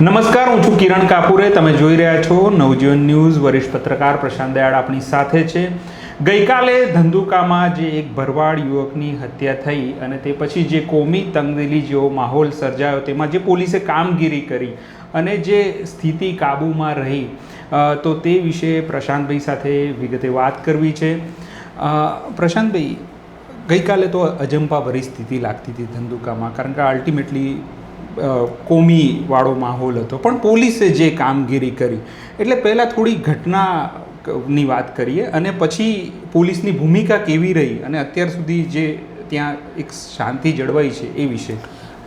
નમસ્કાર, હું છું કિરણ કાપુરે. તમે જોઈ રહ્યા છો નવજીવન ન્યૂઝ. વરિષ્ઠ પત્રકાર પ્રશાંત દયાળ આપણી સાથે છે. ગઈકાલે ધંધુકામાં જે એક ભરવાડ યુવકની હત્યા થઈ અને તે પછી જે કોમી તંગદિલી જેવો માહોલ સર્જાયો, તેમાં જે પોલીસે કામગીરી કરી અને જે સ્થિતિ કાબૂમાં રહી, તો તે વિશે પ્રશાંતભાઈ સાથે વિગતે વાત કરવી છે. પ્રશાંતભાઈ, ગઈકાલે તો અજંપાભરી સ્થિતિ લાગતી હતી ધંધુકામાં, કારણ કે અલ્ટિમેટલી કોમીવાળો માહોલ હતો, પણ પોલીસે જે કામગીરી કરી, એટલે પહેલાં થોડી ઘટનાની વાત કરીએ અને પછી પોલીસની ભૂમિકા કેવી રહી અને અત્યાર સુધી જે ત્યાં એક શાંતિ જળવાઈ છે એ વિશે.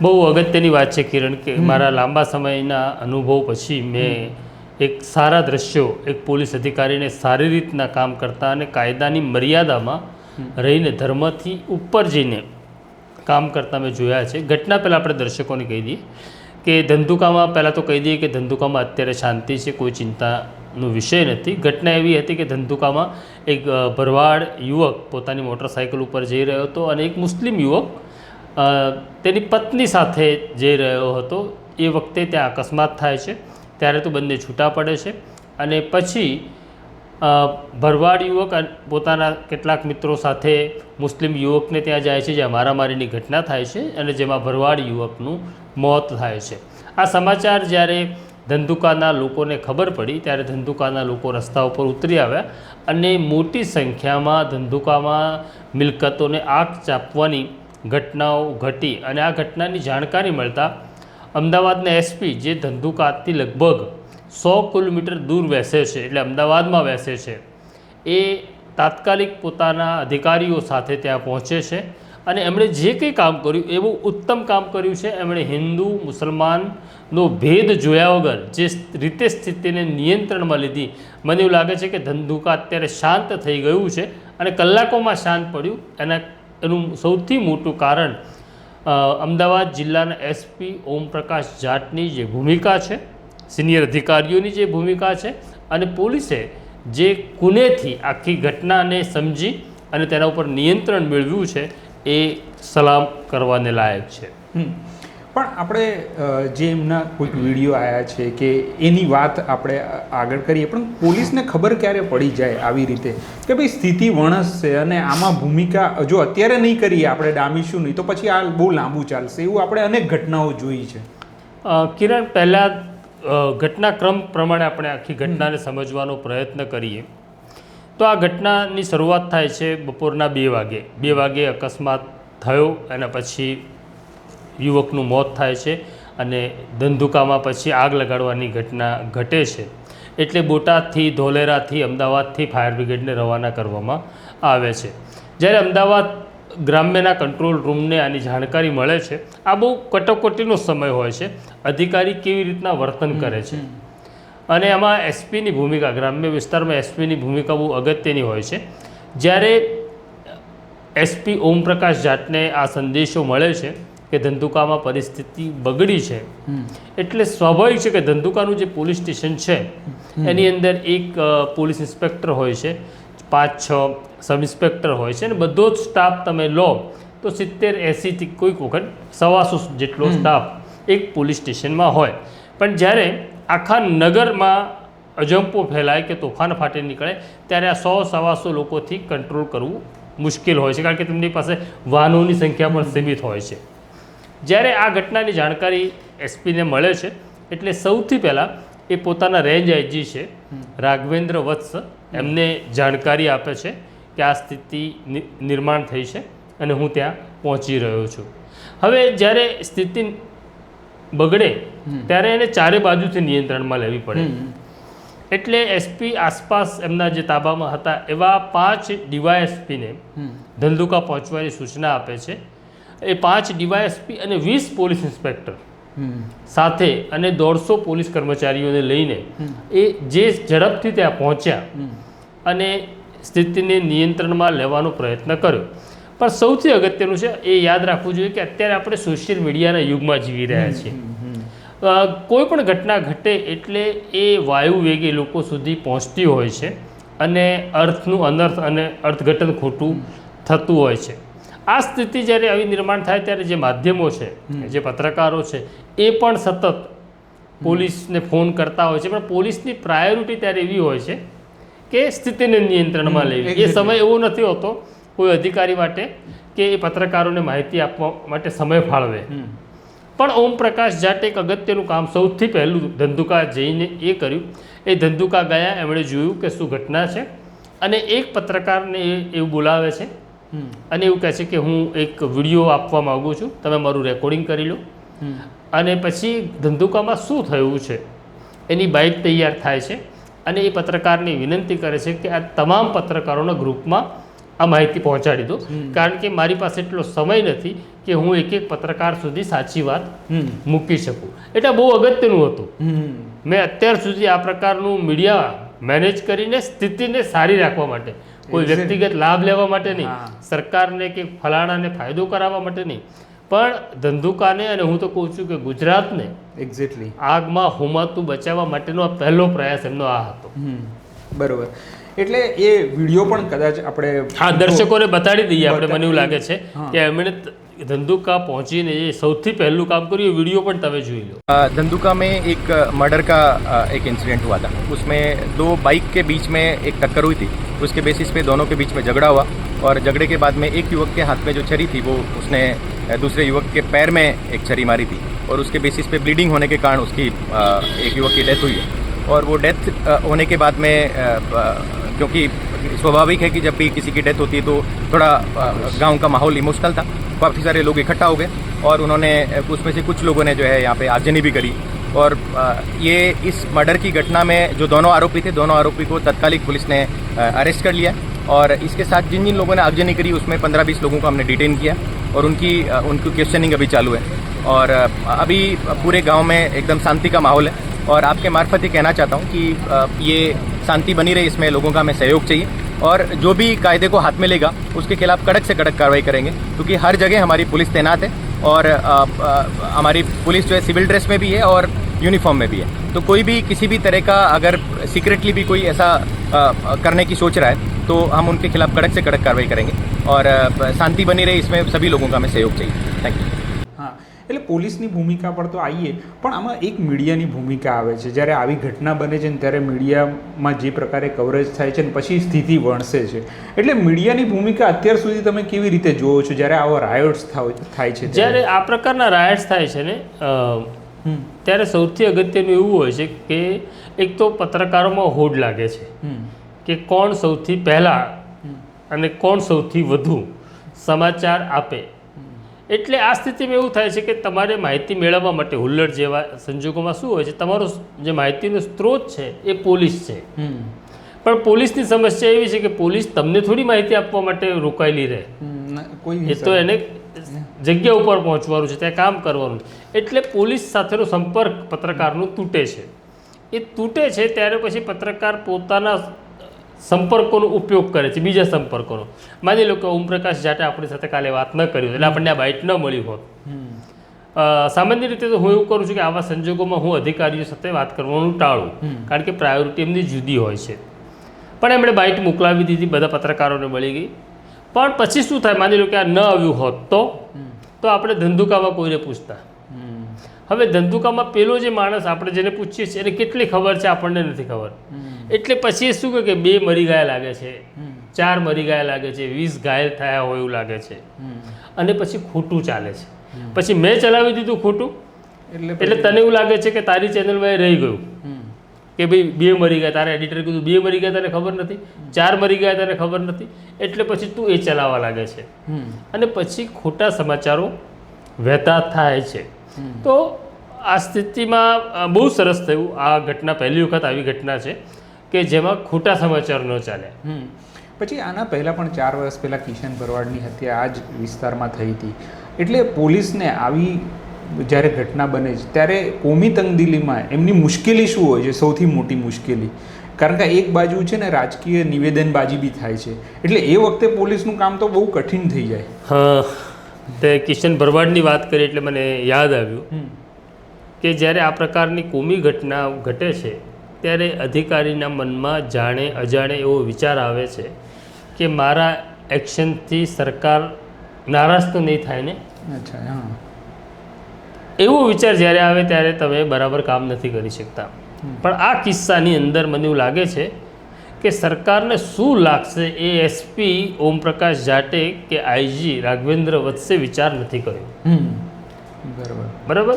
બહુ અગત્યની વાત છે કિરણ, કે મારા લાંબા સમયના અનુભવ પછી મેં એક સારા દ્રશ્યો એક પોલીસ અધિકારીને સારી રીતના કામ કરતા અને કાયદાની મર્યાદામાં રહીને ધર્મથી ઉપર જઈને કામ કરતા મેં જોયા છે. ઘટના પહેલાં આપણે દર્શકોને કહી દઈએ કે ધંધુકામાં પહેલાં તો કહી દઈએ કે ધંધુકામાં અત્યારે શાંતિ છે, કોઈ ચિંતાનો વિષય નથી. ઘટના એવી હતી કે ધંધુકામાં એક ભરવાડ યુવક પોતાની મોટરસાઇકલ ઉપર જઈ રહ્યો હતો અને એક મુસ્લિમ યુવક તેની પત્ની સાથે જઈ રહ્યો હતો. એ વખતે ત્યાં અકસ્માત થાય છે. ત્યારે તો બંને છૂટા પડે છે અને પછી ભરવાડ યુવક પોતાના કેટલાક મિત્રો સાથે મુસ્લિમ યુવકને ત્યાં જાય છે, જ્યાં મારામારીની ઘટના થાય છે અને જેમાં ભરવાડ યુવકનું મોત થાય છે. આ સમાચાર જ્યારે ધંધુકાના લોકોને ખબર પડી ત્યારે ધંધુકાના લોકો રસ્તા ઉપર ઉતરી આવ્યા અને મોટી સંખ્યામાં ધંધુકામાં મિલકતોને આગ ચાંપવાની ઘટનાઓ ઘટી. અને આ ઘટનાની જાણકારી મળતા અમદાવાદના એસપી, જે ધંધુકાથી લગભગ 100 કિલોમીટર દૂર બેસે છે, એટલે અમદાવાદમાં બેસે છે, એ તાત્કાલિક પોતાના અધિકારીઓ સાથે ત્યાં પહોંચે છે અને એમણે જે કંઈ કામ કર્યું એવું ઉત્તમ કામ કર્યું છે. એમણે હિન્દુ મુસલમાનનો ભેદ જોયા વગર જે રીતે સ્થિતિને નિયંત્રણમાં લીધી, મને એવું લાગે છે કે ધંધુકા અત્યારે શાંત થઈ ગયું છે અને કલાકોમાં શાંત પડ્યું. એનું સૌથી મોટું કારણ અમદાવાદ જિલ્લાના એસપી ઓમપ્રકાશ જાટની જે ભૂમિકા છે, સિનિયર અધિકારીઓની જે ભૂમિકા છે, અને પોલીસે જે કુનેથી આખી ઘટનાને સમજી અને તેના ઉપર નિયંત્રણ મેળવ્યું છે, એ સલામ કરવાને લાયક છે. પણ આપણે જે એમના કોઈક વિડીયો આવ્યા છે કે એની વાત આપણે આગળ કરીએ, પણ પોલીસને ખબર ક્યારે પડી જાય આવી રીતે કે ભાઈ સ્થિતિ વણસશે અને આમાં ભૂમિકા જો અત્યારે નહીં કરીએ, આપણે ડામીશું નહીં, તો પછી આ બહુ લાંબુ ચાલશે, એવું આપણે અનેક ઘટનાઓ જોઈ છે. કિરણ, પહેલાં ઘટનાક્રમ પ્રમાણે આપણે આખી ઘટનાને સમજવાનો પ્રયત્ન કરીએ તો આ ઘટનાની શરૂઆત થાય છે બપોરના 2 વાગે. 2 વાગે અકસ્માત થયો અને પછી યુવકનું મોત થાય છે અને ધંધુકામાં પછી આગ લગાડવાની ઘટના ઘટે છે. એટલે બોટાદથી, ધોલેરાથી, અમદાવાદથી ફાયર બ્રિગેડને રવાના કરવામાં આવે છે. જ્યારે અમદાવાદ ગ્રામ્યના કંટ્રોલ રૂમને આની જાણકારી મળે છે, આ બહુ કટોકટીનો સમય હોય છે, અધિકારી કેવી રીતના વર્તન કરે છે, અને એમાં એસપીની ભૂમિકા, ગ્રામ્ય વિસ્તારમાં એસપીની ભૂમિકા બહુ અગત્યની હોય છે. જ્યારે એસપી ઓમપ્રકાશ જાટને આ સંદેશો મળે છે કે ધંધુકામાં પરિસ્થિતિ બગડી છે, એટલે સ્વાભાવિક છે કે ધંધુકાનું જે પોલીસ સ્ટેશન છે એની અંદર એક પોલીસ ઇન્સ્પેક્ટર હોય છે, 5-6 સબ ઇન્સ્પેક્ટર હોય છે, અને બધો જ સ્ટાફ તમે લો તો 70-80થી કોઈક વખત 125 જેટલો સ્ટાફ એક પોલીસ સ્ટેશનમાં હોય. પણ જ્યારે આખા નગરમાં અજંપો ફેલાય કે તોફાન ફાટી નીકળે ત્યારે આ 100-125 લોકોથી કંટ્રોલ કરવું મુશ્કેલ હોય છે, કારણ કે તેમની પાસે વાહનોની સંખ્યા પણ સીમિત હોય છે. જ્યારે આ ઘટનાની જાણકારી એસપીને મળે છે એટલે સૌથી પહેલાં એ પોતાના રેન્જ આઈજી છે રાઘવેન્દ્ર વત્સ, એમને જાણકારી આપે છે કે આ સ્થિતિ નિર્માણ થઈ છે અને હું ત્યાં પહોંચી રહ્યો છું. હવે જ્યારે સ્થિતિ બગડે ત્યારે એને ચારે બાજુથી નિયંત્રણમાં લેવી પડે. એટલે એસપી આસપાસ એમના જે તાબામાં હતા એવા 5 ડીવાયએસપીને ધંધુકા પહોંચવાની સૂચના આપે છે. એ 5 ડીવાયએસપી અને 20 પોલીસ ઇન્સ્પેક્ટર સાથે અને 150 પોલીસ કર્મચારીઓને લઈને એ જે ઝડપથી ત્યાં પહોંચ્યા અને સ્થિતિને નિયંત્રણમાં લેવાનો પ્રયત્ન કર્યો. પણ સૌથી અગત્યનું છે એ યાદ રાખવું જોઈએ કે અત્યારે આપણે સોશિયલ મીડિયાના યુગમાં જીવી રહ્યા છીએ. કોઈ પણ ઘટના ઘટે એટલે એ વાયુ વેગે લોકો સુધી પહોંચતી હોય છે અને અર્થનું અનર્થ અને અર્થઘટન ખોટું થતું હોય છે. આ સ્થિતિ જ્યારે આવી નિર્માણ થાય ત્યારે જે માધ્યમો છે, જે પત્રકારો છે, એ પણ સતત પોલીસને ફોન કરતા હોય છે, પણ પોલીસની પ્રાયોરિટી ત્યારે એવી હોય છે કે સ્થિતિને નિયંત્રણમાં લેવી. એ સમય એવો નથી હોતો કોઈ અધિકારી માટે કે એ પત્રકારોને માહિતી આપવા માટે સમય ફાળવે. પણ ઓમપ્રકાશ જાટે એક અગત્યનું કામ સૌથી પહેલું ધંધુકા જઈને એ કર્યું. એ ધંધુકા ગયા, એમણે જોયું કે શું ઘટના છે, અને એક પત્રકારને એવું બોલાવે છે અને એવું કહે છે કે હું એક વિડીયો આપવા માગું છું, તમે મારું રેકોર્ડિંગ કરી લો. અને પછી ધંધુકામાં શું થયું છે એની બાઇટ તૈયાર થાય છે અને એ પત્રકારને વિનંતી કરે છે કે આ તમામ પત્રકારોના ગ્રુપમાં આ માહિતી પહોંચાડી દો, કારણ કે મારી પાસે એટલો સમય નથી કે હું એક એક પત્રકાર સુધી સાચી વાત મૂકી શકું. એટલે બહુ અગત્યનું હતું. મેં અત્યાર સુધી આ પ્રકારનું મીડિયા મેનેજ કરીને સ્થિતિને સારી રાખવા માટે, કોઈ વ્યક્તિગત લાભ લેવા માટે નહીં, સરકારને કે ફલાણાને ફાયદો કરાવવા માટે નહીં, પણ ધંધુકાને અને હું તો કહું છું કે ગુજરાતને એક્ઝેક્ટલી આગમાં હોમાતું બચાવવા માટેનો આ પહેલો પ્રયાસ એમનો આ હતો. બરોબર. એટલે એ વિડીયો પણ કદાચ આપણે આ દર્શકોને બતાડી દઈએ આપણે. મને એવું લાગે છે કે એમણે धंधुका पहुंचीने ये सौથી पहलू काम करिए. वीडियो पर तवे જોઈ लो. धंधुका में एक मर्डर का एक इंसिडेंट हुआ था. उसमें दो बाइक के बीच में एक टक्कर हुई थी. उसके बेसिस पे दोनों के बीच में झगड़ा हुआ और झगड़े के बाद में एक युवक के हाथ में जो छरी थी वो उसने दूसरे युवक के पैर में एक छरी मारी थी और उसके बेसिस पे ब्लीडिंग होने के कारण उसकी एक युवक की डेथ हुई है. और वो डेथ होने के बाद में क्योंकि स्वाभाविक है कि जब भी किसी की डेथ होती है तो थोड़ा गांव का माहौल इमोशनल था. काफ़ी सारे लोग इकट्ठा हो गए और उन्होंने उसमें से कुछ लोगों ने जो है यहाँ पे आगजनी भी करी. और ये इस मर्डर की घटना में जो दोनों आरोपी थे, दोनों आरोपी को तत्कालिक पुलिस ने अरेस्ट कर लिया. और इसके साथ जिन जिन लोगों ने आगजनी करी उसमें 15-20 लोगों को हमने डिटेन किया और उनकी क्वेश्चनिंग अभी चालू है. और अभी पूरे गाँव में एकदम शांति का माहौल है. और आपके मार्फत ये कहना चाहता हूँ कि ये शांति बनी रहे, इसमें लोगों का हमें सहयोग चाहिए. और जो भी कायदे को हाथ में लेगा उसके खिलाफ कड़क से कड़क कार्रवाई करेंगे, क्योंकि हर जगह हमारी पुलिस तैनात है. और हमारी पुलिस जो है सिविल ड्रेस में भी है और यूनिफॉर्म में भी है. तो कोई भी किसी भी तरह का अगर सीक्रेटली भी कोई ऐसा करने की सोच रहा है तो हम उनके खिलाफ कड़क से कड़क कार्रवाई करेंगे. और शांति बनी रहे, इसमें सभी लोगों का हमें सहयोग चाहिए. Thank you. હા, એટલે પોલીસની ભૂમિકા પર તો આવીએ, પણ આમાં એક મીડિયાની ભૂમિકા આવે છે. જ્યારે આવી ઘટના બને છે ને ત્યારે મીડિયામાં જે પ્રકારે કવરેજ થાય છે ને પછી સ્થિતિ વણસે છે. એટલે મીડિયાની ભૂમિકા અત્યાર સુધી તમે કેવી રીતે જોવો છો જ્યારે આવા રાયોટ્સ થાય છે? જ્યારે આ પ્રકારના રાયોટ્સ થાય છે ને ત્યારે સૌથી અગત્યનું એવું હોય છે કે એક તો પત્રકારોમાં હોડ લાગે છે કે કોણ સૌથી પહેલાં અને કોણ સૌથી વધુ સમાચાર આપે. એટલે આ સ્થિતિમાં એવું થાય છે કે તમારે માહિતી મેળવવા માટે હુલ્લડ જેવા સંજોગોમાં શું હોય છે, તમારો જે માહિતીનો સ્ત્રોત છે એ પોલીસ છે. પણ પોલીસની સમસ્યા એવી છે કે પોલીસ તમને થોડી માહિતી આપવા માટે રોકાયેલી રહે. એ તો એને જગ્યા ઉપર પહોંચવાનું છે, ત્યાં કામ કરવાનું છે. એટલે પોલીસ સાથેનો સંપર્ક પત્રકારનો તૂટે છે. એ તૂટે છે ત્યારે પછી પત્રકાર પોતાના સંપર્કોનો ઉપયોગ કરે છે, બીજા સંપર્કોનો. માની લો કે ઓમપ્રકાશ જાટે આપણી સાથે કાલે વાત ન કરી એટલે આપણને આ બાઇટ ન મળી હોત. સામાન્ય રીતે તો હું એવું કરું છું કે આવા સંજોગોમાં હું અધિકારીઓ સાથે વાત કરવાનું ટાળું, કારણ કે પ્રાયોરિટી એમની જુદી હોય છે. પણ એમણે બાઇટ મોકલાવી દીધી, બધા પત્રકારોને મળી ગઈ. પણ પછી શું થાય, માની લો કે આ ન આવ્યું હોત તો આપણે ધંધુકામાં કોઈને પૂછતા. હવે ધંધુકામાં પેલો જે માણસ આપણે જેને પૂછીએ છીએ એને કેટલી ખબર છે આપણને નથી ખબર. એટલે પછી એ શું કહે કે 2 મરી ગયા લાગે છે, 4 મરી ગયા લાગે છે, 20 ઘાયલ થયા હોય એવું લાગે છે. અને પછી ખોટું ચાલે છે. પછી મેં ચલાવી દીધું ખોટું, એટલે તને એવું લાગે છે કે તારી ચેનલમાં એ રહી ગયું કે ભાઈ 2 મરી ગયા, તારા એડિટરે કીધું 2 મરી ગયા તને ખબર નથી, 4 મરી ગયા તને ખબર નથી. એટલે પછી તું એ ચલાવવા લાગે છે અને પછી ખોટા સમાચારો વહેતા થાય છે. તો આ સ્થિતિમાં બહુ સરસ થયું. આ ઘટના પહેલી વખત આવી ઘટના છે કે જેમાં ખોટા સમાચાર ન ચાલ્યા. પછી આના પહેલાં પણ 4 વર્ષ પહેલાં કિશન ભરવાડની હત્યા આ જ વિસ્તારમાં થઈ હતી. એટલે પોલીસને આવી જ્યારે ઘટના બને છે ત્યારે કોમી તંગદિલીમાં એમની મુશ્કેલી શું હોય છે? સૌથી મોટી મુશ્કેલી, કારણ કે એક બાજુ છે ને રાજકીય નિવેદનબાજી બી થાય છે. એટલે એ વખતે પોલીસનું કામ તો બહુ કઠિન થઈ જાય. હા, તે કિશન ભરવાડની વાત કરી એટલે મને યાદ આવ્યું કે જ્યારે આ પ્રકારની કોમી ઘટના ઘટે છે ત્યારે અધિકારીના મનમાં જાણે અજાણે એવો વિચાર આવે છે કે મારા એક્શનથી સરકાર નારાજ તો નહીં થાય ને. અચ્છા, હા. એવો વિચાર જ્યારે આવે ત્યારે તમે બરાબર કામ નથી કરી શકતા. પણ આ કિસ્સાની અંદર મને એવું લાગે છે કે સરકારને શું લાગશે એ એસપી ઓમપ્રકાશ જાટે કે આઈજી રાઘવેન્દ્ર વત્સે વિચાર નથી કર્યો. બરાબર,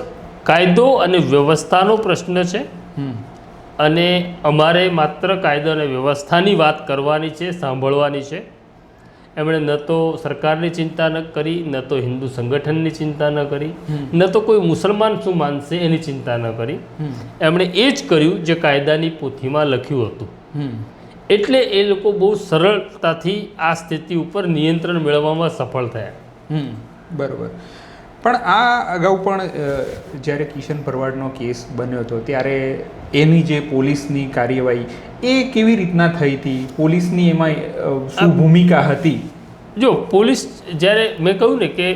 કાયદો અને વ્યવસ્થાનો પ્રશ્ન છે અને અમારે માત્ર કાયદો અને વ્યવસ્થાની વાત કરવાની છે, સાંભળવાની છે. એમણે ન તો સરકારની ચિંતા ન કરી, ન તો હિન્દુ સંગઠનની ચિંતા ન કરી, ન તો કોઈ મુસલમાન શું માનશે એની ચિંતા ન કરી. એમણે એ જ કર્યું જે કાયદાની પોથીમાં લખ્યું હતું. એટલે એ લોકો બહુ સરળતાથી આ સ્થિતિ ઉપર નિયંત્રણ મેળવવામાં સફળ થયા. બરાબર. પણ આ અગાઉ પણ જ્યારે કિશન ભરવાડનો કેસ બન્યો હતો ત્યારે એની જે પોલીસની કાર્યવાહી એ કેવી રીતના થઈ હતી? પોલીસની એમાં શું ભૂમિકા હતી? જો પોલીસ જ્યારે મેં કહ્યું ને કે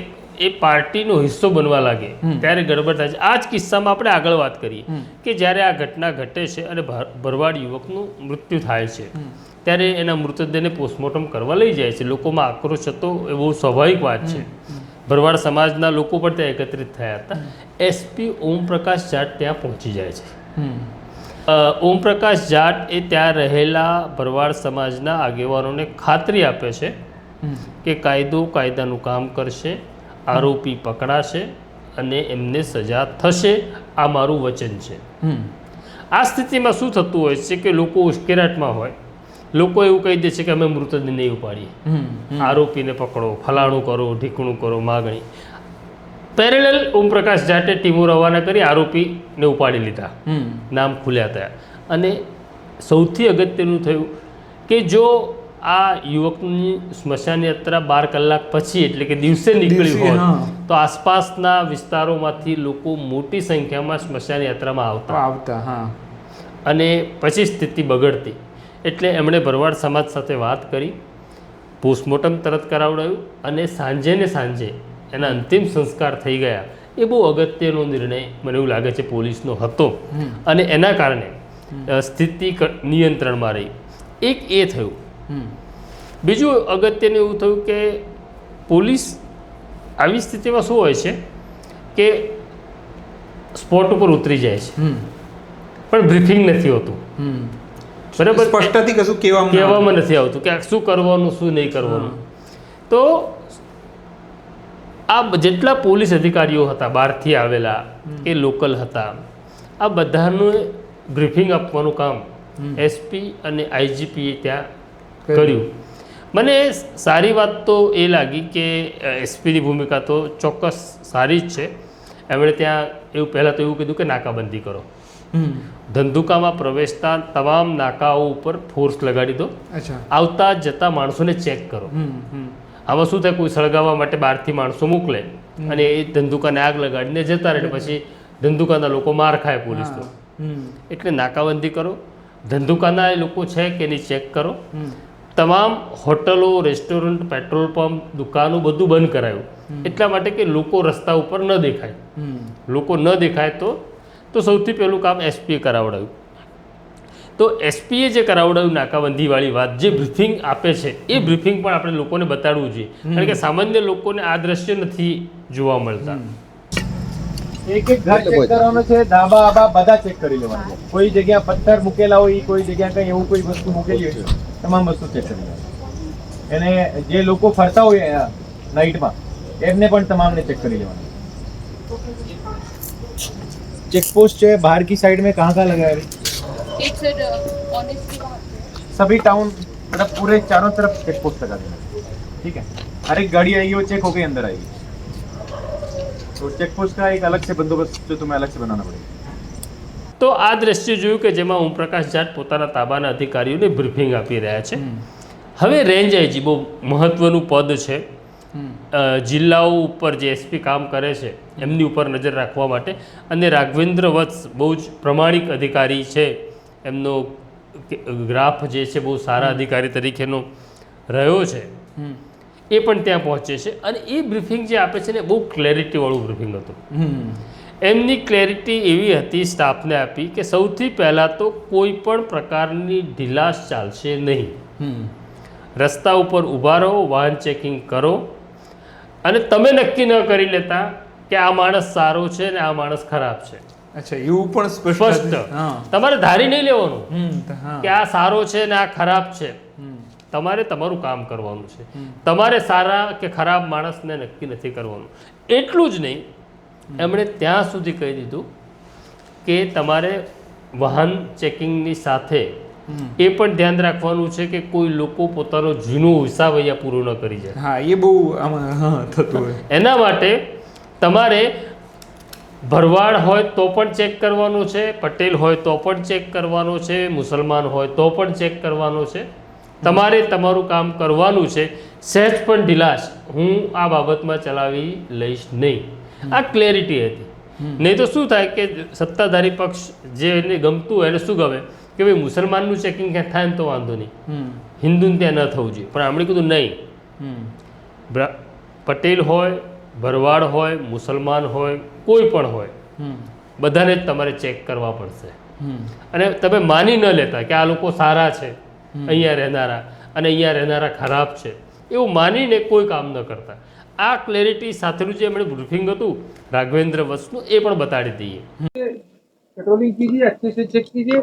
એ પાર્ટીનો હિસ્સો બનવા લાગે ત્યારે ગડબડ થાય છે. આ જ કિસ્સામાં આપણે આગળ વાત કરીએ કે જ્યારે આ ઘટના ઘટે છે અને ભરવાડ યુવકનું મૃત્યુ થાય છે ત્યારે એના મૃતદેહને પોસ્ટમોર્ટમ કરવા લઈ જાય છે. લોકોમાં આક્રોશ હતો, એ બહુ સ્વાભાવિક વાત છે. ભરવાડ સમાજના લોકો પણ ત્યાં એકત્રિત થયા હતા. એસપી ઓમપ્રકાશ જાટ ત્યાં પહોંચી જાય છે. ઓમપ્રકાશ જાટ એ ત્યાં રહેલા ભરવાડ સમાજના આગેવાનોને ખાતરી આપે છે કે કાયદો કાયદાનું કામ કરશે, આરોપી પકડાશે અને એમને સજા થશે, આ મારું વચન છે. આ સ્થિતિમાં શું થતું હોય છે કે લોકો ઉશ્કેરાટમાં હોય, લોકો એવું કહી દે છે કે અમે મૃતદેહ નહીં ઉપાડીએ, આરોપીને પકડો, ફલાણું કરો, ઢીકણું કરો, માગણી. પેરેલલ ઓમપ્રકાશ જાટે ટીમો રવાના કરી આરોપીને ઉપાડી લીધા, નામ ખુલ્યા થયા. અને સૌથી અગત્યનું થયું કે જો આ યુવકની સ્મશાન યાત્રા 12 કલાક પછી એટલે કે દિવસે નીકળી હોય તો આસપાસના વિસ્તારોમાંથી લોકો મોટી સંખ્યામાં સ્મશાન યાત્રામાં આવતા અને પછી સ્થિતિ બગડતી. એટલે એમણે ભરવાડ સમાજ સાથે વાત કરી, પોસ્ટમોર્ટમ તરત કરાવડાવ્યું અને સાંજે એના અંતિમ સંસ્કાર થઈ ગયા. એ બહુ અગત્યનો નિર્ણય મને એવું લાગે છે પોલીસનો હતો અને એના કારણે સ્થિતિ નિયંત્રણમાં રહી. એક એ થયું. બીજું અગત્યનું એવું થયું કે પોલીસ આવી સ્થિતિમાં શું હોય છે કે સ્પોટ ઉપર ઉતરી જાય છે પણ બ્રીફિંગ નથી હોતું. બરાબર, સ્પષ્ટથી કશું કહેવામાં નથી આવતું કે શું કરવાનું શું નહીં કરવાનું. તો આ જેટલા પોલીસ અધિકારીઓ હતા, બહારથી આવેલા કે લોકલ હતા, આ બધાનું બ્રીફિંગ આપવાનું કામ એસપી અને આઈજીપીએ ત્યાં કર્યું. મને સારી વાત તો એ લાગી કે એસપીની ભૂમિકા તો ચોક્કસ સારી જ છે. એમણે ત્યાં પહેલાં તો એવું કીધું કે નાકાબંધી કરો, ધંધુકામાં પ્રવેશતા તમામ નાકાઓ ઉપર ફોર્સ લગાડી દો, આવતા જતા માણસોને ચેક કરો. આમાં શું થાય, કોઈ સળગાવવા માટે બહારથી માણસો મોકલે અને એ ધંધુકાને આગ લગાડીને જતા રહે, પછી ધંધુકાના લોકો માર ખાય પોલીસનો. એટલે નાકાબંધી કરો, ધંધુકાના એ લોકો છે કે નહીં ચેક કરો. તમામ હોટલો, રેસ્ટોરન્ટ, પેટ્રોલ પંપ, દુકાનો બધું બંધ કરાયું એટલા માટે કે લોકો રસ્તા ઉપર ન દેખાય. લોકો ન દેખાય તો સૌથી પહેલું કામ એસપીએ કરાવડાવ્યું. તો એસપીએ જે કરાવડાવ્યું નાકાબંધીવાળી વાત, જે બ્રીફિંગ આપે છે એ બ્રીફિંગ પણ આપણે લોકોને બતાડવું જોઈએ, કારણ કે સામાન્ય લોકોને આ દ્રશ્ય નથી જોવા મળતા. એક ઘર ચેક કરવાનું છે, ધાબા આબા બધા ચેક કરી લેવાનું છે. કોઈ જગ્યા પથ્થર મૂકેલા હોય, કોઈ જગ્યા કઈ એવું કોઈ વસ્તુ મૂકેલી હોય, તમામ વસ્તુ ચેક કરી લેવાની. અને જે લોકો ફરતા હોય નાઇટમાં એમને પણ તમામને चेक કરી લેવાનું. चेक पोस्ट जो है बाहर की साइड में कहाँ लगाया है? एक सर ऑनेस्टली सभी टाउन मतलब पूरे चारों तरफ चेक पोस्ट लगा देना, ठीक है? हर एक गाड़ी आएगी वो चेक होकर अंदर आएगी, तो चेक पोस्ट का एक अलग से बंदोबस्त जो तुम्हें अलग से बनाना पड़ेगा. તો આ દ્રશ્ય જોયું કે જેમાં ઓમપ્રકાશ જાટ પોતાના તાબાના અધિકારીઓને બ્રીફિંગ આપી રહ્યા છે. હવે રેન્જ આઈજી બહુ મહત્વનું પદ છે. જિલ્લાઓ ઉપર જે એસપી કામ કરે છે એમની ઉપર નજર રાખવા માટે, અને રાઘવેન્દ્ર વત્સ બહુ જ પ્રમાણિક અધિકારી છે. એમનો ગ્રાફ જે છે બહુ સારા અધિકારી તરીકેનો રહ્યો છે. એ પણ ત્યાં પહોંચે છે અને એ બ્રીફિંગ જે આપે છે ને બહુ ક્લેરિટીવાળું બ્રીફિંગ હતું. એમની ક્લેરિટી એવી હતી, સ્ટાફને આપી કે સૌથી પહેલાં તો કોઈ પણ પ્રકારની ઢીલાશ ચાલશે નહીં. રસ્તા ઉપર ઊભા રહો, વાહન ચેકિંગ કરો, અને તમે નક્કી ન કરી લેતા કે આ માણસ સારો છે ને આ માણસ ખરાબ છે. અચ્છા, એવું પણ સ્પષ્ટ. હા. તમારે ધારી નહીં લેવાનું હા. કે આ સારો છે ને આ ખરાબ છે. તમારે તમારું કામ કરવાનું છે. તમારે સારા કે ખરાબ માણસને નક્કી નથી કરવાનું. એટલું જ નહીં, એમણે ત્યાં સુધી કહી દીધું કે તમારે વાહન ચેકિંગની સાથે એ પણ ધ્યાન રાખવાનું છે કે કોઈ લોકો પોતાનો જૂનો હિસાબ અહીંયા પૂરો ન કરી જાય. હા, એ બહુ આમાં હા થતું હોય. એના માટે તમારે ભરવાડ હોય તો પણ ચેક કરવાનો છે, પટેલ હોય તો પણ ચેક કરવાનો છે, મુસલમાન હોય તો પણ ચેક કરવાનો છે. તમારે તમારું કામ કરવાનું છે. સહેજ પણ ઢીલાશ હું આ બાબતમાં ચલાવી લઈશ નહીં. આ ક્લેરિટી હતી. નહીં તો શું થાય કે સત્તાધારી પક્ષ જે એને ગમતું હોય એને શું ગમે કે ભાઈ મુસલમાનનું ચેકિંગ ક્યાં થાય ને તો વાંધો નહીં, હિન્દુને ત્યાં ન થવું જોઈએ. પણ આપણે કીધું નહીં, પટેલ હોય, ભરવાડ હોય, મુસલમાન હોય, કોઈ પણ હોય, બધાને જ તમારે ચેક કરવા પડશે. અને તમે માની ન લેતા કે આ લોકો સારા છે અહીંયા રહેનારા અને અહીંયા રહેનારા ખરાબ છે, એવું માનીને કોઈ કામ ન કરતા. આ ક્લેરિટી સાથેનું જે એમણે બ્રીફિંગ હતું રાઘવેન્દ્ર વત્સનું એ પણ બતાડી દઈએ. पेट्रोलिंग कीजिए, अच्छे से चेक कीजिए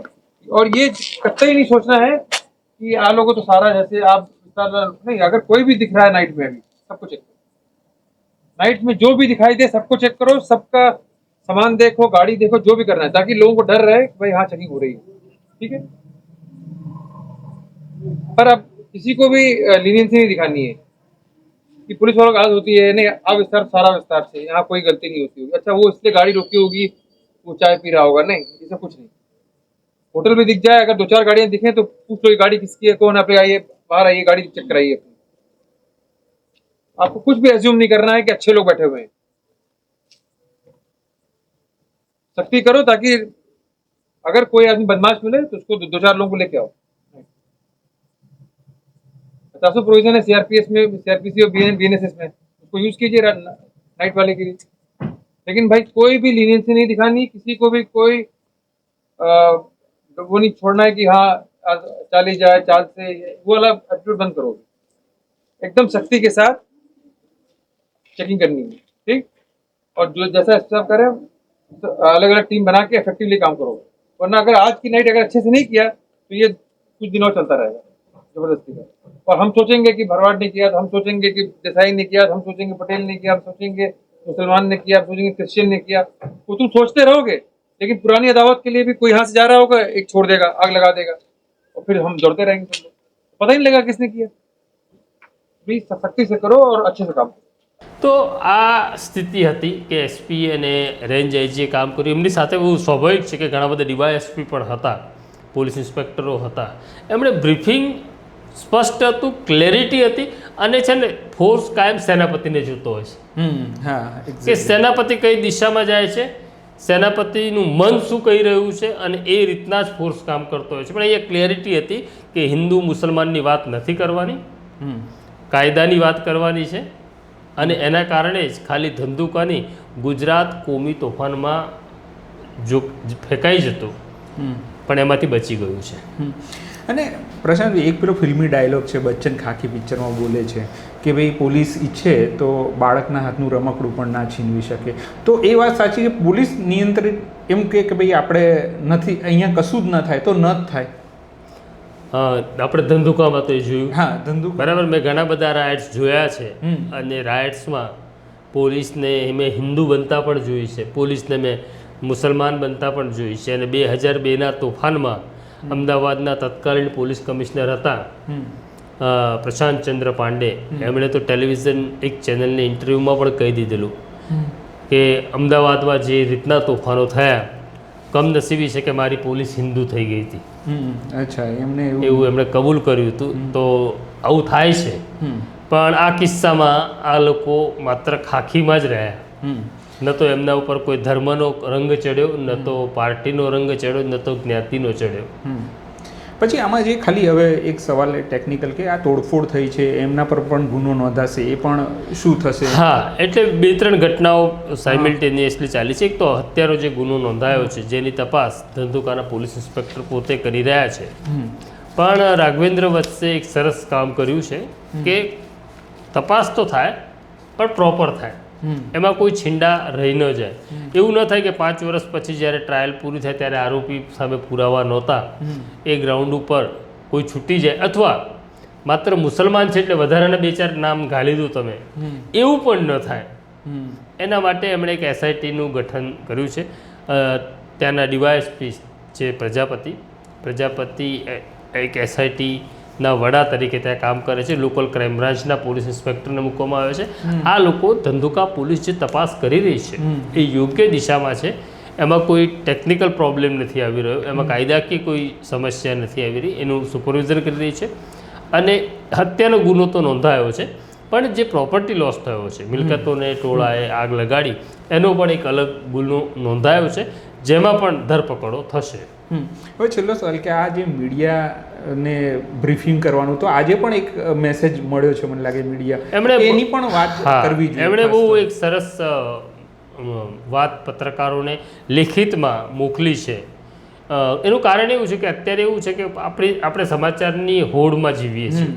और ये कतई नहीं सोचना है कि आ लोगों तो सारा जैसे आप नहीं, अगर कोई भी दिख रहा है नाइट में अभी सबको चेक करो. नाइट में जो भी दिखाई दे सबको चेक करो, सबका सामान देखो, गाड़ी देखो, जो भी करना है ताकि लोगों को डर रहे कि भाई हाँ चेकिंग हो रही है. ठीक है, पर अब किसी को भी लीनियंसी नहीं दिखानी है कि पुलिस वालों की आदत होती है नहीं आ विस्तार सारा विस्तार से यहाँ कोई गलती नहीं होती होगी. अच्छा वो इसलिए गाड़ी रोकी होगी, वो चाय पी रहा होगा, नहीं, ऐसा कुछ नहीं. होटल में दिख जाए, अगर 2-4 गाड़ियां दिखे तो पूछ लो ये गाड़ी किसकी है, कौन है, आप आइए बाहर आइए, गाड़ी चेक कराइए. आपको कुछ भी एज्यूम नहीं करना है कि अच्छे लोग बैठे हुए हैं. सख्ती करो ताकि अगर कोई आदमी बदमाश मिले तो उसको 2-4 लोगों को लेके आओ. 50 प्रोविजन है सीआरपीएस में, सीआरपीसी और बीएनएसएस में, उसको यूज कीजिए नाइट वाले के लिए. लेकिन भाई कोई भी लीनियंसी नहीं दिखानी, किसी को भी कोई वो नहीं छोड़ना है कि हाँ चाली जाए चाल से, वो वाला एटीट्यूड बंद करो. एकदम सख्ती के साथ चेकिंग करनी है. ठीक, और जो जैसा स्टाफ करे तो अलग अलग टीम बना के इफेक्टिवली काम करो. वरना अगर आज की नाइट अगर अच्छे से नहीं किया तो ये कुछ दिनों चलता रहेगा जबरदस्ती का. और हम सोचेंगे कि भरवाड़ ने किया, तो हम सोचेंगे कि देसाई ने किया, तो हम सोचेंगे पटेल ने किया, हम सोचेंगे मुसलमान ने किया, हम सोचेंगे क्रिश्चियन ने किया. वो तुम सोचते रहोगे, लेकिन पुरानी अदावत के लिए भी कोई यहाँ से जा रहा होगा, एक छोड़ देगा, आग लगा देगा, और फिर हम दौड़ते रहेंगे. सब लोग पता ही नहीं लगा किसने किया. प्लीज सख्ती से करो और अच्छे से काम करो. તો આ સ્થિતિ હતી કે એસપી અને રેન્જ આઈજીએ કામ કર્યું. એમની સાથે બહુ સ્વાભાવિક છે કે ઘણા બધા ડીવાયએસપી પણ હતા, પોલીસ ઇન્સ્પેક્ટરો હતા. એમણે બ્રીફિંગ સ્પષ્ટ હતું, ક્લેરિટી હતી. અને છે ને ફોર્સ કાયમ સેનાપતિને જોતો હોય છે હા, કે સેનાપતિ કઈ દિશામાં જાય છે, સેનાપતિનું મન શું કહી રહ્યું છે, અને એ રીતના જ ફોર્સ કામ કરતો હોય છે. પણ અહીંયા ક્લેરિટી હતી કે હિન્દુ મુસલમાનની વાત નથી કરવાની, કાયદાની વાત કરવાની છે. અને એના કારણે જ ખાલી ધંધુકાની ગુજરાત કોમી તોફાનમાં જો ફેંકાઈ જતું પણ એમાંથી બચી ગયું છે. અને પ્રશાંત, એક પેલો ફિલ્મી ડાયલોગ છે, બચ્ચન ખાકી પિક્ચરમાં બોલે છે કે ભાઈ પોલીસ ઈચ્છે તો બાળકના હાથનું રમકડું પણ ના છીનવી શકે. તો એ વાત સાચી કે પોલીસ નિયંત્રિત એમ કે ભાઈ આપણે નથી, અહીંયા કશું જ ન થાય તો ન જ થાય. આપણે ધંધુકામાં તો એ જોયું. હા, ધંધુ બરાબર. મેં ઘણા બધા રાઇટ્સ જોયા છે અને રાઇટ્સમાં પોલીસને મેં હિન્દુ બનતા પણ જોઈ છે, પોલીસને મેં મુસલમાન બનતા પણ જોઈ છે. અને 2002ના તોફાનમાં અમદાવાદના તત્કાલીન પોલીસ કમિશનર હતા પ્રશાંત ચંદ્ર પાંડે, એમણે તો ટેલિવિઝન એક ચેનલની ઇન્ટરવ્યૂમાં પણ કહી દીધેલું કે અમદાવાદમાં જે રીતના તોફાનો થયા, કમનસીબી છે કે મારી પોલીસ હિન્દુ થઈ ગઈ હતી. અચ્છા, એમને એવું એમણે કબૂલ કર્યું હતું. તો આવું થાય છે. પણ આ કિસ્સામાં આ લોકો માત્ર ખાખીમાં જ રહ્યા. ન તો એમના ઉપર કોઈ ધર્મનો રંગ ચડ્યો, ન તો પાર્ટીનો રંગ ચડ્યો, ન તો જ્ઞાતિનો ચડ્યો. પછી આમાં જે ખાલી હવે એક સવાલ ટેકનિકલ કે આ તોડફોડ થઈ છે એમના પર પણ ગુનો નોંધાશે, એ પણ શું થશે? હા, એટલે 2-3 ઘટનાઓ સાયમલ્ટેનિયસલી ચાલી છે. એક તો હત્યાનો જે ગુનો નોંધાયો છે જેની તપાસ ધંધુકાના પોલીસ ઇન્સ્પેક્ટર પોતે કરી રહ્યા છે. પણ રાઘવેન્દ્ર વત્સે એક સરસ કામ કર્યું છે કે તપાસ તો થાય પણ પ્રોપર થાય. એમાં કોઈ છીંડા રહી ન જાય. એવું ન થાય કે 5 વર્ષ પછી જ્યારે ટ્રાયલ પૂરી થાય ત્યારે આરોપી સામે પુરાવા નહોતા, એ ગ્રાઉન્ડ ઉપર કોઈ છૂટી જાય, અથવા માત્ર મુસલમાન છે એટલે વધારાના 2-4 નામ ગાળી દો તમે, એવું પણ ન થાય. એના માટે એમણે એક એસઆઈટીનું ગઠન કર્યું છે. ત્યાંના ડીવાયએસપી છે પ્રજાપતિ એક એસઆઈટીના વડા તરીકે ત્યાં કામ કરે છે. લોકલ ક્રાઇમ બ્રાન્ચના પોલીસ ઇન્સ્પેક્ટરને મૂકવામાં આવે છે. આ લોકો ધંધુકા પોલીસ જે તપાસ કરી રહી છે એ યોગ્ય દિશામાં છે. એમાં કોઈ ટેકનિકલ પ્રોબ્લેમ નથી આવી રહ્યો, એમાં કાયદાકીય કોઈ સમસ્યા નથી આવી રહી, એનું સુપરવિઝન કરી રહી છે. અને હત્યાનો ગુનો તો નોંધાયો છે, પણ જે પ્રોપર્ટી લોસ થયો છે, મિલકતોને ટોળાએ આગ લગાડી, એનો પણ એક અલગ ગુનો નોંધાયો છે, જેમાં પણ ધરપકડો થશે. હવે છેલ્લો સવાલ કે આ જે મીડિયાને બ્રીફિંગ કરવાનું, તો આજે પણ એક મેસેજ મળ્યો છે મને લાગે મીડિયા એની પણ વાત કરવી જોઈએ. એમણે બહુ એક સરસ વાત પત્રકારોને લેખિતમાં મોકલી છે. એનું કારણ એવું છે કે અત્યારે એવું છે કે આપણે સમાચારની હોડમાં જીવીએ છીએ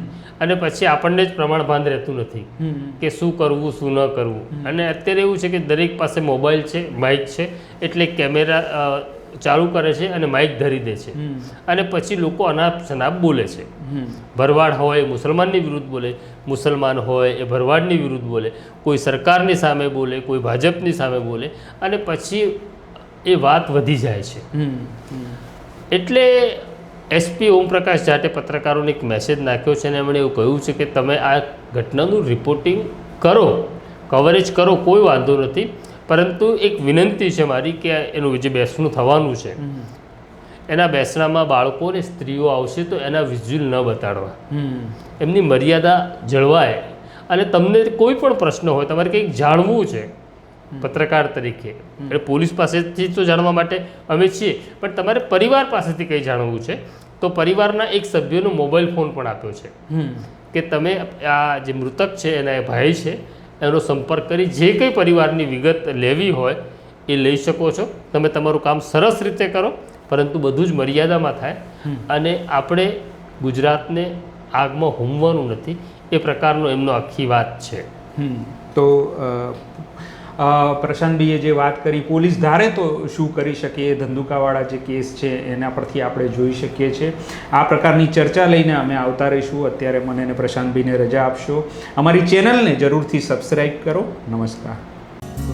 અને પછી આપણને જ પ્રમાણભાન રહેતું નથી કે શું કરવું શું ન કરવું. અને અત્યારે એવું છે કે દરેક પાસે મોબાઈલ છે, માઇક છે, એટલે કેમેરા ચાલુ કરે છે અને માઇક ધરી દે છે અને પછી લોકો અનાપ શનાપ બોલે છે. ભરવાડ હોય મુસલમાનની વિરુદ્ધ બોલે, મુસલમાન હોય એ ભરવાડની વિરુદ્ધ બોલે, કોઈ સરકારની સામે બોલે, કોઈ ભાજપની સામે બોલે, અને પછી એ વાત વધી જાય છે. એટલે એસપી ઓમપ્રકાશ જાટે પત્રકારોને એક મેસેજ નાખ્યો છે અને એમણે એવું કહ્યું છે કે તમે આ ઘટનાનું રિપોર્ટિંગ કરો, કવરેજ કરો, કોઈ વાંધો નથી, પરંતુ એક વિનંતી છે મારી કે એનું જે બેસણું થવાનું છે એના બેસણામાં બાળકો અને સ્ત્રીઓ આવશે તો એના વિઝ્યુઅલ ન બતાડવા, એમની મર્યાદા જળવાય. અને તમને કોઈ પણ પ્રશ્ન હોય, તમારે કંઈક જાણવું છે પત્રકાર તરીકે, એટલે પોલીસ પાસેથી તો જાણવા માટે અમે છીએ, પણ તમારે પરિવાર પાસેથી કંઈ જાણવું છે તો પરિવારના એક સભ્યનો મોબાઈલ ફોન પણ આપ્યો છે કે તમે આ જે મૃતક છે એના એ ભાઈ છે એનો સંપર્ક કરી જે કંઈ પરિવારની વિગત લેવી હોય એ લઈ શકો છો. તમે તમારું કામ સરસ રીતે કરો, પરંતુ બધું જ મર્યાદામાં થાય. અને આપણે ગુજરાતને આગમાં હોમવાનું નથી, એ પ્રકારનો એમનો આખી વાત છે. તો પ્રશાંતભાઈએ જે વાત કરી, પોલીસ ધારે તો શું કરી શકે, એ ધંધુકાવાળા જે કેસ છે એના પરથી આપણે જોઈ શકીએ છીએ. આ પ્રકારની ચર્ચા લઈને અમે આવતા રહીશું. અત્યારે મને અને પ્રશાંતભાઈને રજા આપશો. અમારી ચેનલને જરૂરથી સબસ્ક્રાઈબ કરો. નમસ્કાર.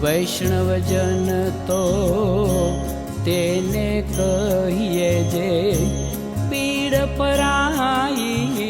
વૈષ્ણવજન તો તેને કહીએ જે પીડ પરાઈ.